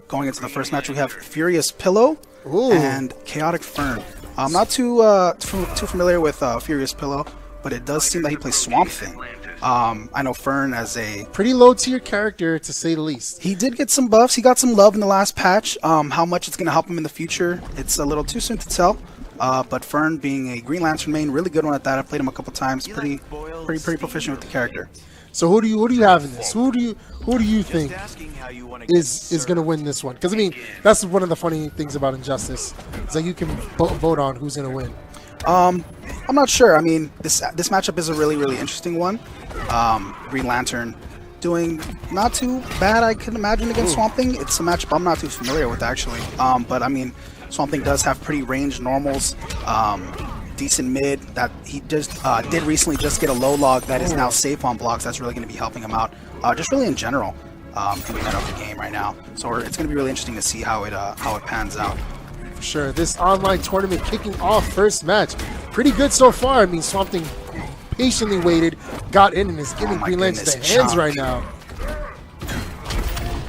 Going into the first match, we have Furious Pillow and Chaotic Fern. I'm not too familiar with Furious Pillow, but it does seem that he plays Swamp Thing. I know Fern as a pretty low tier character, to say the least. He did get some buffs. He got some love in the last patch. How much it's going to help him in the future, it's a little too soon to tell. But Fern, being a Green Lantern main, really good one at that. I played him a couple times. Pretty proficient with the character. So who do you have in this? Who do you think is going to win this one? Because I mean, that's one of the funny things about Injustice, is that you can vote on who's going to win. I'm not sure. I mean, this matchup is a really interesting one. Green Lantern doing not too bad, I can imagine, against Swamp Thing. It's a matchup I'm not too familiar with, actually. But I mean, Swamp Thing does have pretty ranged normals. Decent mid that he just did recently just get a low log that is now safe on blocks. That's really going to be helping him out, just really in general in the meta of the game right now. So it's going to be really interesting to see how it pans out. For sure. This online tournament kicking off first match, pretty good so far. I mean, Swamp Thing patiently waited, got in, and is giving Green Lantern the hands right now.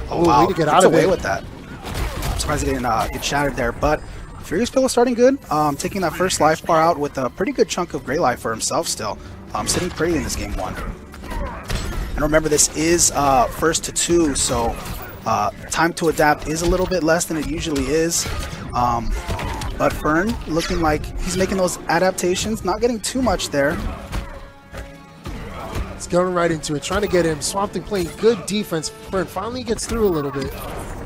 Oh wow, way to get out of away it with that. I'm surprised he didn't get shattered there, but Furious Pillow starting good, taking that first life bar out with a pretty good chunk of gray life for himself still. Sitting pretty in this game one. And remember, this is first to 2, so time to adapt is a little bit less than it usually is. But Fern looking like he's making those adaptations, not getting too much there. It's going right into it, trying to get him. Swamp Thing playing good defense. Fern finally gets through a little bit.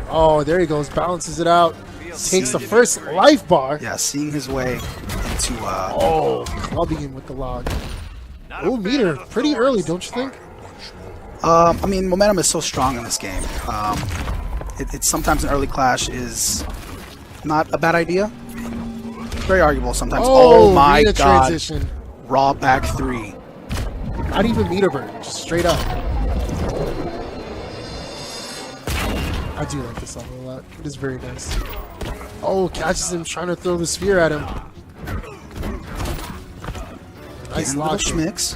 Oh, there he goes, balances it out. Takes the first life bar. Yeah, seeing his way into clubbing him with the log. Oh, meter pretty early, don't you think? I mean, momentum is so strong in this game. It's sometimes an early clash is not a bad idea. Very arguable sometimes. Oh my god! Transition. Raw back 3. Not even meter burn, just straight up. I do like this song a lot. It is very nice. Oh, catches him trying to throw the sphere at him. Nice lock. Mix.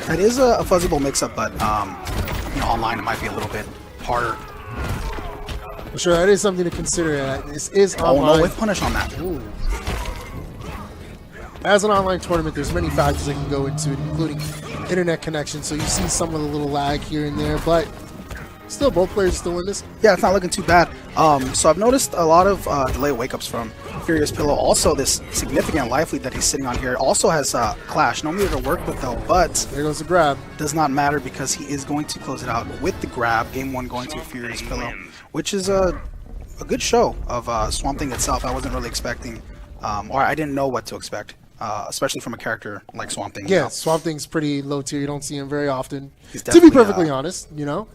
That is a fuzzable mix-up, but you know, online it might be a little bit harder. For sure, that is something to consider. This is online. Oh no, with punish on that. Ooh. As an online tournament, there's many factors that can go into it, including internet connection. So you see some of the little lag here and there, but still, both players still in this. Yeah, it's not looking too bad. So I've noticed a lot of delay wake-ups from Furious Pillow. Also, this significant life lead that he's sitting on here also has Clash. No meter to work with, though, but there goes the grab. Does not matter because he is going to close it out with the grab. Game 1 going to Furious Pillow, which is a good show of Swamp Thing itself. I wasn't really expecting, or I didn't know what to expect. Especially from a character like Swamp Thing. Yeah, Swamp Thing's pretty low tier. You don't see him very often. To be perfectly honest, you know?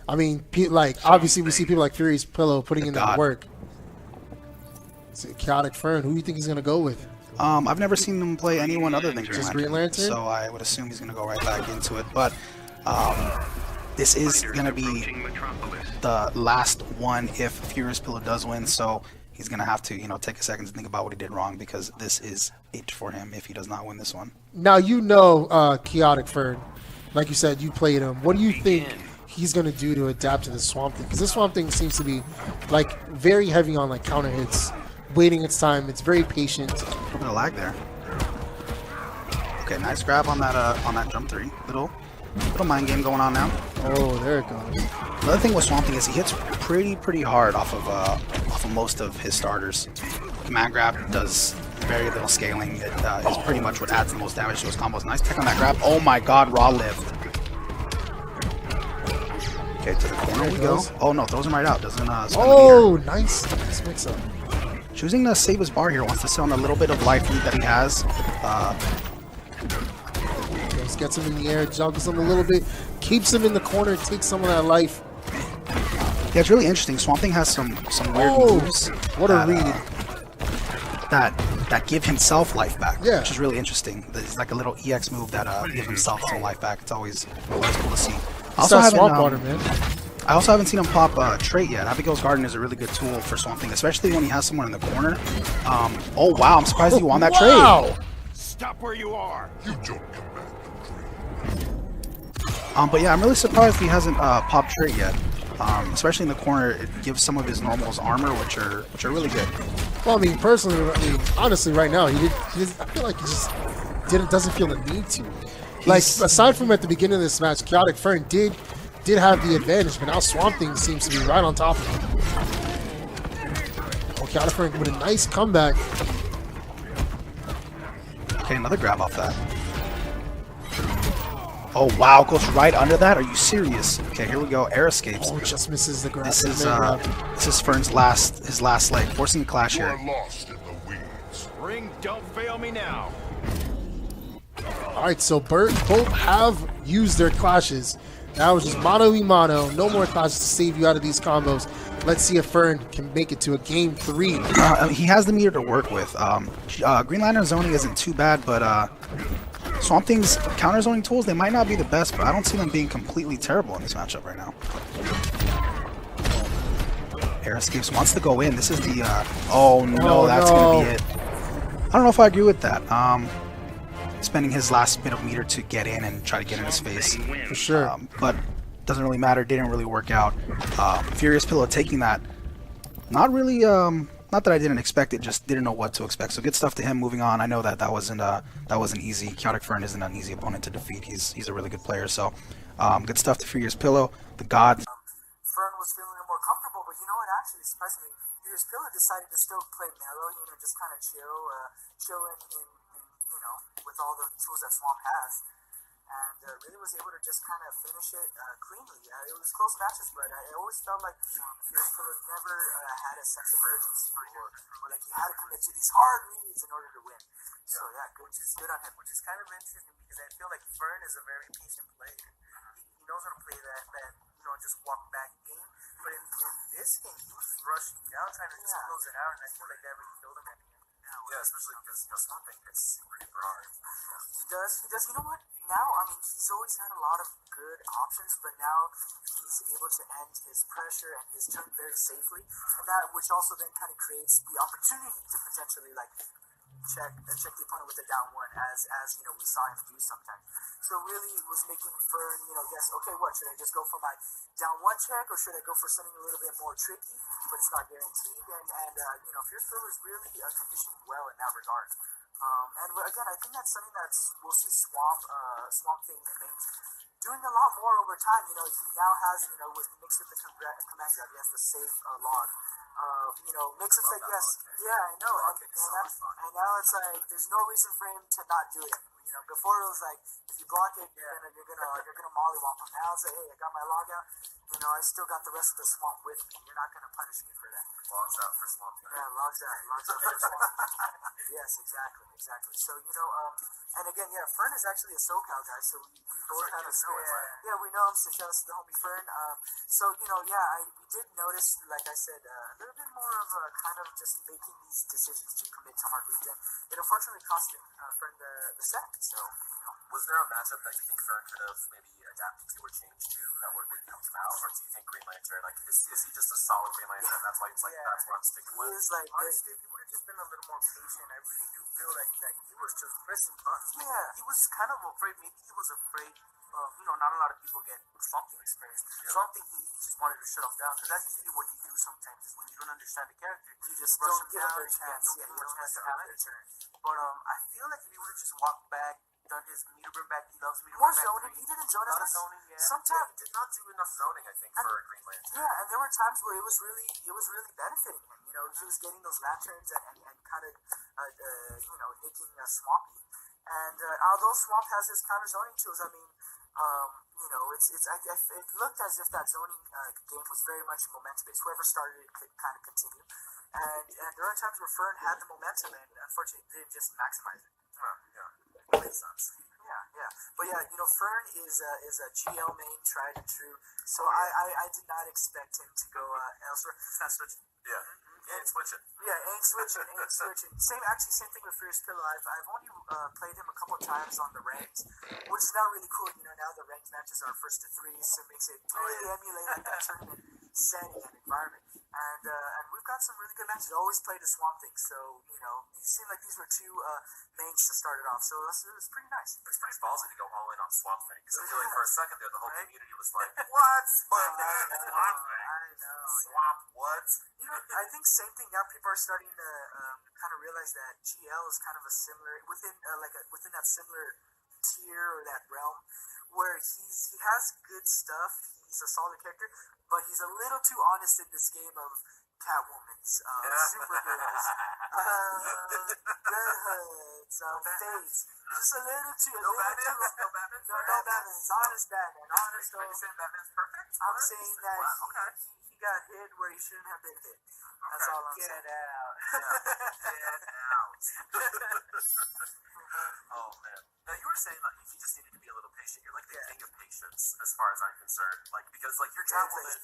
I mean, like, obviously we see people like Furious Pillow putting in that work. So, Chaotic Fern, who do you think he's going to go with? I've never seen him play anyone other than Green Lantern, so I would assume he's going to go right back into it. But this is going to be the last one if Furious Pillow does win, so he's going to have to, you know, take a second to think about what he did wrong, because this is it for him if he does not win this one. Now, you know Chaotic Fern. Like you said, you played him. What do you think he's going to do to adapt to the Swamp Thing? Because this Swamp Thing seems to be, like, very heavy on, like, counter hits, waiting its time. It's very patient. A little bit of lag there. Okay, nice grab on that jump 3. Little mind game going on now. Oh, there it goes. Another thing with Swamp Thing is he hits pretty hard off of most of his starters. Command grab does very little scaling. It is pretty much what adds the most damage to his combos. Nice tech on that grab. Oh my god, raw lift. Okay, to the corner we go. Oh no, throws him right out. Doesn't oh, nice mix up. Choosing to save his bar here. Wants to sit on a little bit of life lead that he has. Just gets him in the air, juggles him a little bit, keeps him in the corner, takes some of that life. Yeah, it's really interesting. Swamp Thing has some weird moves. What a read. That give himself life back, which is really interesting. It's like a little EX move that give himself some life back. It's always cool to see. I also haven't seen him pop trait yet. Abigail's Garden is a really good tool for Swamp Thing, especially when he has someone in the corner. Oh wow, I'm surprised you won that trade. Stop where you are. You don't come back. But yeah, I'm really surprised he hasn't popped trait yet. especially in the corner. It gives some of his normals armor, which are really good. Well, I mean, personally, honestly, right now, I feel like he just doesn't feel the need to. Like, aside from at the beginning of this match, Chaotic Fern did have the advantage, but now Swamp Thing seems to be right on top of him. Oh, Chaotic Fern with a nice comeback. Okay, another grab off that. Oh wow, goes right under that. Are you serious? Okay, here we go. Air escapes. Oh, just misses the grab. This is Fern's his last leg, forcing the clash here. Lost in the weeds. Ring, don't fail me now. All right, so both have used their clashes. Now it's just mano y mano. No more clashes to save you out of these combos. Let's see if Fern can make it to a game 3. He has the meter to work with. Green Lantern zoning isn't too bad, but Swamp Thing's counter zoning tools, they might not be the best, but I don't see them being completely terrible in this matchup right now. Air escapes wants to go in. This is the oh no, that's gonna be it. I don't know if I agree with that. Spending his last bit of meter to get in and try to get in his face. For sure. But doesn't really matter. Didn't really work out. Furious Pillow taking that. Not really. Not that I didn't expect it. Just didn't know what to expect. So good stuff to him. Moving on. I know that wasn't easy. Chaotic Fern isn't an easy opponent to defeat. He's a really good player. So good stuff to Furious Pillow. The God. Fern was feeling more comfortable, but you know what? Actually, surprisingly, Furious Pillow decided to still play mellow. Just kind of chill in with all the tools that Swamp has, and really was able to just kind of finish it cleanly. It was close matches, but I always felt like Furious Pillar never had a sense of urgency, or like he had to commit to these hard reads in order to win. So yeah, good on him. Which is kind of interesting because I feel like Fern is a very patient player. He knows how to play that just walk back game. But in this game, he was rushing down, trying to just close it out, and I feel like that really killed him at the end. Yeah, especially because Swamp Thing hits super duper hard. He does. You know what? Now, I mean, he's always had a lot of good options, but now he's able to end his pressure and his turn very safely, and that which also then kind of creates the opportunity to potentially check the opponent with a down one, as we saw him do sometimes. So really, it was making Fern guess, okay, what should I just go for my down one check, or should I go for something a little bit more tricky, but it's not guaranteed? And Fierce Fur was really conditioned well in that regard. And again, I think that's something we'll see Swamp Thing doing a lot more over time. He now has, with mixed with the command grab, he has the safe log. Makes it like, yes, yeah, I know. And now it's like, there's no reason for him to not do it. Before it was like, if you block it, you're gonna mollywomp him. Now it's like, hey, I got my log out. I still got the rest of the swamp with me. You're not gonna punish me for that. Logs out for Swamp Thing. Yeah, logs out for swamp. Yes, exactly. So and again, Fern is actually a SoCal guy, so we both have a we know him. So shout out to the homie Fern. We did notice, like I said, a little bit more of kind of just making these decisions to commit to hard leads, and it unfortunately cost him Fern the set. So, was there a matchup that you think Fern could have maybe adapted to or changed to that would have maybe helped him out, or do you think Green Lantern, is he just a solid Green Lantern? That's why he's like, that's what I'm sticking with. Honestly, if he would have just been a little more patient, I really do feel like he was just pressing buttons. Yeah, he was kind of afraid. Maybe he was afraid. Not a lot of people get something experience. Something he just wanted to shut him down, because that's usually what you do sometimes. Is when you don't understand the character, you just rush him down. Don't give him a chance to have a turn. But I feel like if he would have just walked back, done his meter burn back, he loves meter more burn zoning. back. He didn't zone as much. Sometimes he did not do enough zoning, I think, for Green Lantern. Yeah, and there were times where it was really benefiting him. He was getting those lanterns and kind of nicking Swampy. And although Swamp has his counter zoning tools, I mean, it looked as if that zoning game was very much momentum based. Whoever started it could kind of continue. And there are times where Fern had the momentum and unfortunately didn't just maximize it. That makes sense. Yeah. But Fern is a GL main, tried and true. So I did not expect him to go elsewhere. It's not switching. Yeah. Ain't switching. Yeah, ain't switching. Same thing with Fierce Pillow. I've only played him a couple times on the ranked, which is now really cool. Now the ranked matches are 1st to 3, so it makes it really emulate that tournament setting and environment. And we've got some really good matches. Always played a Swamp Thing, so it seemed like these were two mains to start it off. So it was pretty nice. It's pretty ballsy to go all in on Swamp Thing, because I feel like for a second there, the whole community was like, "What? Swamp Thing? I know. Swamp what?" I think same thing now. People are starting to kind of realize that GL is kind of a similar within that similar tier or that realm where he has good stuff. He's a solid character, but he's a little too honest in this game of Catwoman's, superheroes, Red Hoods, Fates. Just a little too. No Batman. No Batman's. Honest Batman. Honest. Are you saying Batman's perfect? I'm saying that Wow, okay. he got hit where he shouldn't have been hit. That's all I'm saying. Get out. Get out. Oh man. Now you were saying like he just needed to be a little patient. You're like the king of patience as far as I'm concerned. Like because like your Catwoman.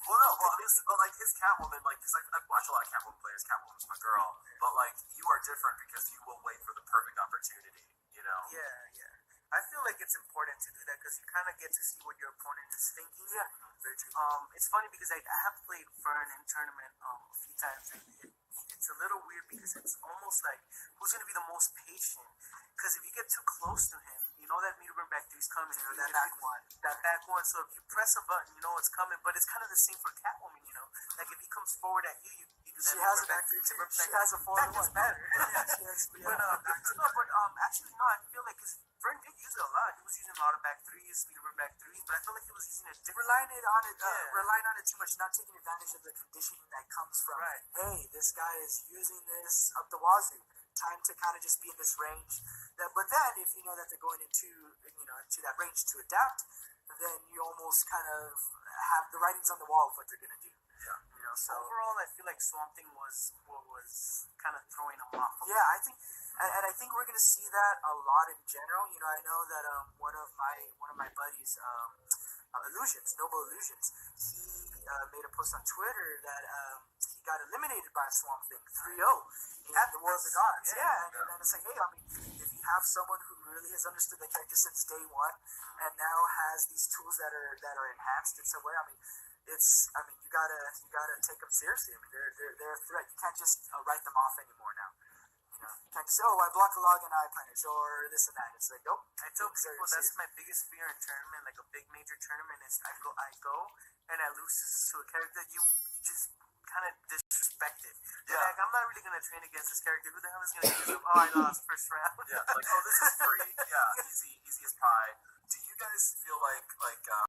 Well, no, well, obviously, but like his Catwoman, like because I watch a lot of Catwoman players. Catwoman's my girl, but like you are different because you will wait for the perfect opportunity. Yeah. I feel like it's important to do that because you kind of get to see what your opponent is thinking. Yeah, very true. It's funny because I have played Fern in tournament a few times, and it's a little weird because it's almost like who's going to be the most patient. Because if you get too close to him, you know that meter back three is coming. That back one. That back one. So if you press a button, you know it's coming. But it's kind of the same for Catwoman. Like if he comes forward at you, you do that. She has a back three too. She has a 4-1. That's better. Yeah, she has. But actually no, I feel like because Fern did use it a lot. He was using a lot of back threes, meter back threes, but I feel like he was using it different. Relying on it too much, not taking advantage of the conditioning that comes from. Right. Hey, this guy is using this up the wazoo. Time to kind of just be in this range. But then, if you know that they're going into that range to adapt, then you almost kind of have the writings on the wall of what they're going to do. Yeah. So overall, I feel like Swamp Thing was what was kind of throwing him off. yeah, I think, and I think we're going to see that a lot in general. I know that one of my buddies, Noble Illusions, he made a post on Twitter that he got eliminated by a Swamp Thing 3-0 at the War of the Gods. Yeah, and it's like, hey, I mean, if you have someone who really has understood the character since day one, and now has these tools that are enhanced in some way, you gotta take them seriously. I mean, they're a threat. You can't just write them off anymore now. You can't just say, I block a log and I punish, or this and that. It's like, nope. I tell people that's my biggest fear in tournament, like a big major tournament, is I go and I lose to a character you just kind of disrespect it. Yeah. Like I'm not really gonna train against this character. Who the hell is gonna use him? I lost first round. Yeah. Like this is free. Yeah. Easy as pie. Do you guys feel like